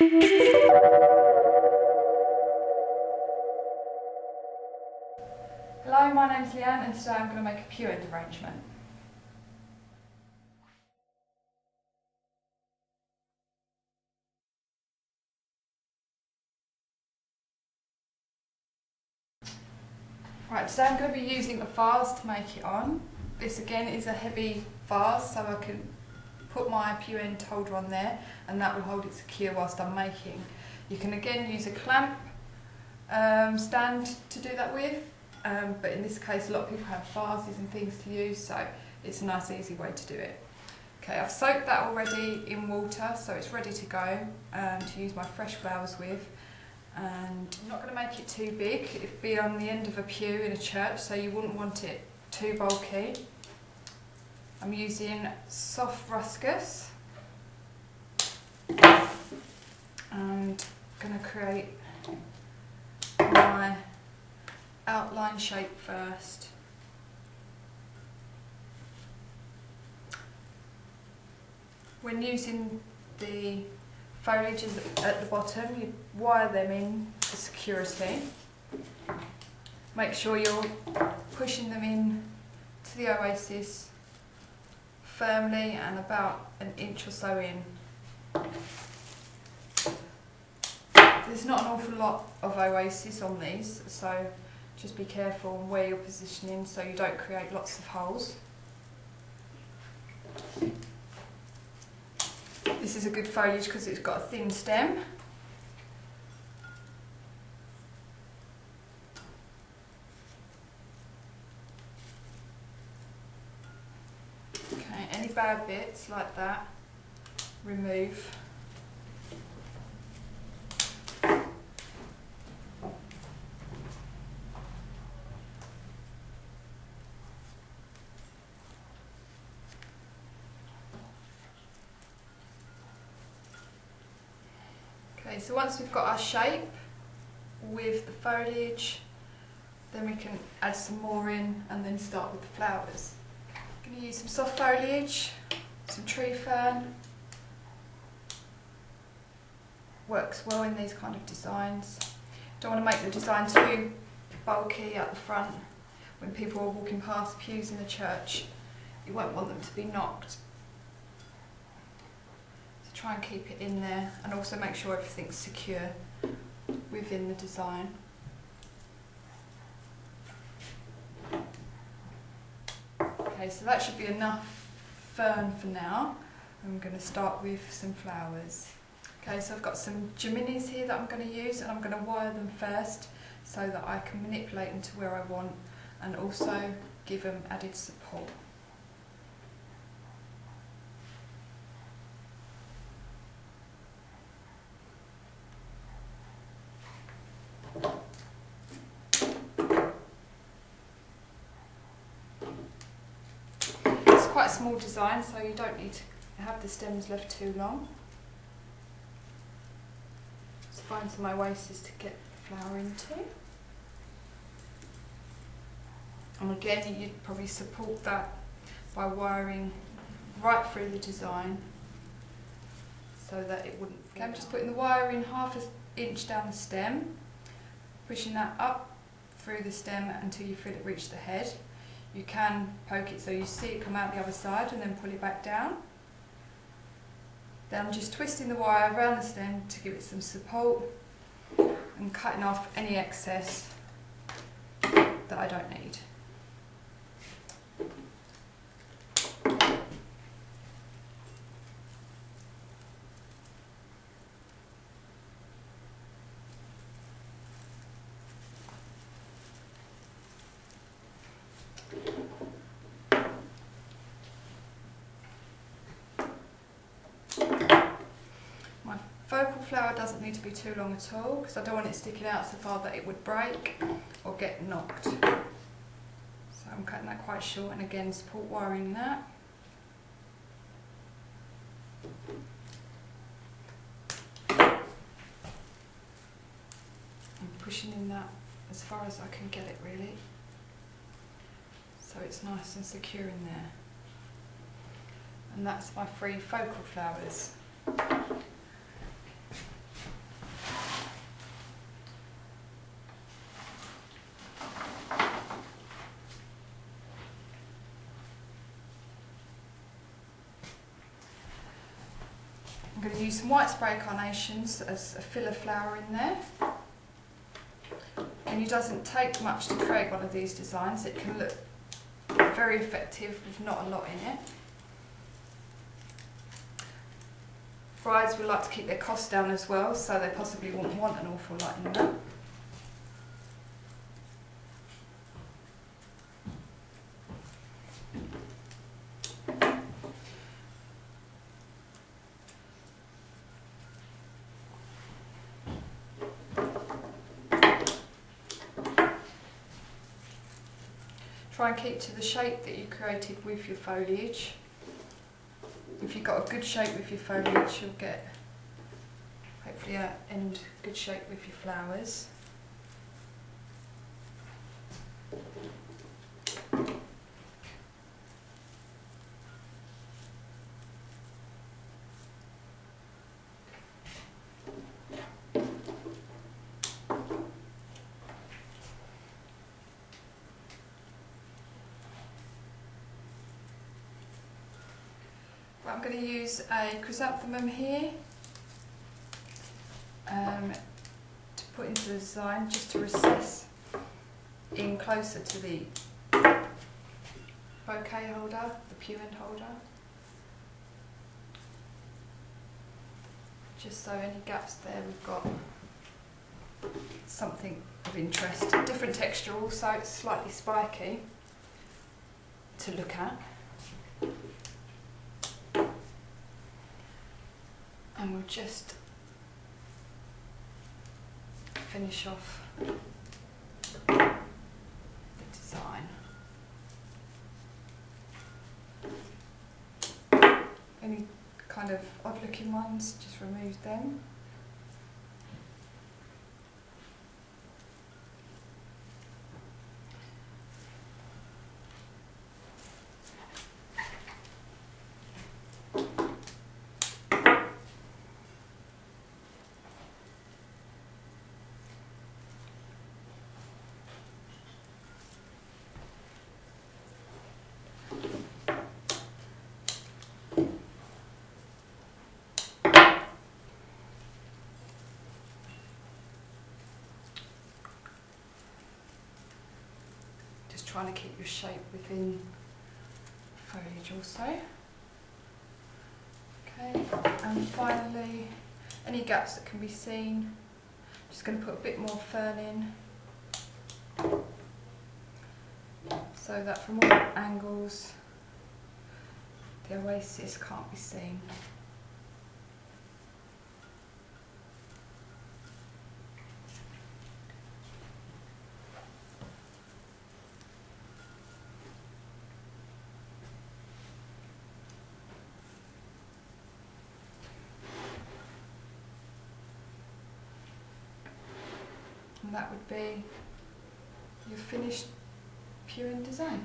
Hello, my name's Leanne and today I'm going to make a pew end arrangement. Right, today I'm going to be using a vase to make it on. This again is a heavy vase, so I can put my pew end holder on there and that will hold it secure whilst I'm making. You can again use a clamp stand to do that with, but in this case a lot of people have vases and things to use, so it's a nice easy way to do it. Okay, I've soaked that already in water, so it's ready to go to use my fresh flowers with. And I'm not going to make it too big. It'd be on the end of a pew in a church, so you wouldn't want it too bulky. I'm using soft ruscus and going to create my outline shape first. When using the foliage at the bottom, you wire them in for security. Make sure you're pushing them in to the oasis firmly and about an inch or so in. There's not an awful lot of oasis on these, so just be careful on where you're positioning so you don't create lots of holes. This is a good foliage because it's got a thin stem. Okay, any bad bits like that, remove. Okay, so once we've got our shape with the foliage, then we can add some more in and then start with the flowers. I'm going to use some soft foliage, some tree fern. Works well in these kind of designs. Don't want to make the design too bulky at the front. When people are walking past pews in the church, you won't want them to be knocked. Try and keep it in there and also make sure everything's secure within the design. Okay, so that should be enough fern for now. I'm going to start with some flowers. Okay, so I've got some geminis here that I'm going to use, and I'm going to wire them first so that I can manipulate them to where I want and also give them added support. Quite a small design, so you don't need to have the stems left too long. Let's find some oasis to get the flower into. And again, you'd probably support that by wiring right through the design so that it wouldn't fall. Okay, I'm just putting the wire in half an inch down the stem, pushing that up through the stem until you feel it reach the head. You can poke it so you see it come out the other side and then pull it back down. Then I'm just twisting the wire around the stem to give it some support and cutting off any excess that I don't need. Focal flower doesn't need to be too long at all because I don't want it sticking out so far that it would break or get knocked. So I'm cutting that quite short, and again support wiring that. I'm pushing in that as far as I can get it really, so it's nice and secure in there. And that's my 3 focal flowers. I'm going to use some white spray carnations as a filler flower in there. And it doesn't take much to create one of these designs. It can look very effective with not a lot in it. Brides would like to keep their costs down as well, so they possibly won't want an awful lot in them. Try and keep to the shape that you created with your foliage. If you've got a good shape with your foliage, you'll get hopefully end good shape with your flowers. I'm going to use a chrysanthemum here to put into the design, just to recess in closer to the bouquet holder, the Pew End holder, just so any gaps there we've got something of interest. Different texture also, it's slightly spiky to look at. And we'll just finish off the design. Any kind of odd looking ones, just remove them. Trying to keep your shape within foliage also. Okay, and finally, any gaps that can be seen, just going to put a bit more fern in, so that from all angles the oasis can't be seen. And that would be your finished Pew End design.